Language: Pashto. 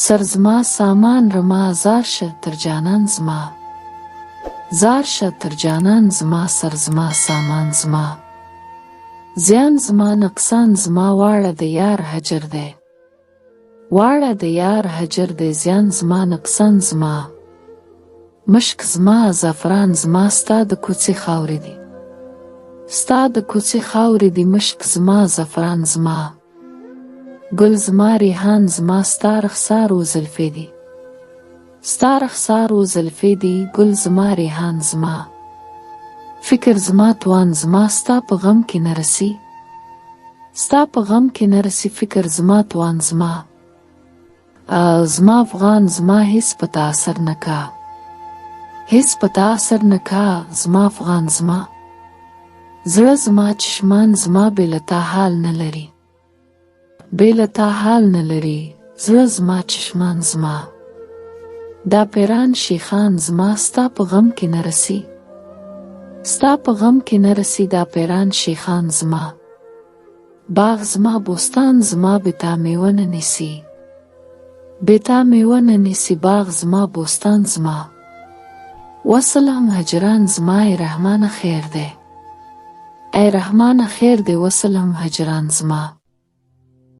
سر زما سامان رما زار شه تر جانان زما، زار شه تر جانان زما، سر زما سامان زما. زیان زما نقصان زما واړه د یار هجر دی، واړه د یار هجر دی. زیان زما نقصان زما، مشک زما زعفران زما، ستا د کوڅې خاورې دي، ستا د کوڅې خاورې دي. مشک زما زعفران زما، ګل زما ریحان زما، ستا رخسارو زلفې دي، ستا رخسارو زلفې دي. ګل زما ریحان زما، فکر زما توان زما، ستا په غم کې نه رسی، ستا په غم کې نه رسی. فکر زما توان زما، زما افغان زما، هیڅ په تا اثر نه کا، هیڅ په تا اثر نه کا. زما افغان زما، زړه زما چشمان زما، بې له تا حال نه لري، بې له تا حال نه لري. زړه زما چشمان زما، دا پیران شیخان زما، ستا په غم کې نه رسی، ستا په غم کې نه رسی. دا پیران شیخان زما، باغ زما بوستان زما، بې تا میوه نه نیسي، بې تا میوه نه نیسي. باغ زما بوستان زما. وسلام هجران زما، ای رحمانه خیر دی، ای رحمانه خیر دی. وسلام هجران زما.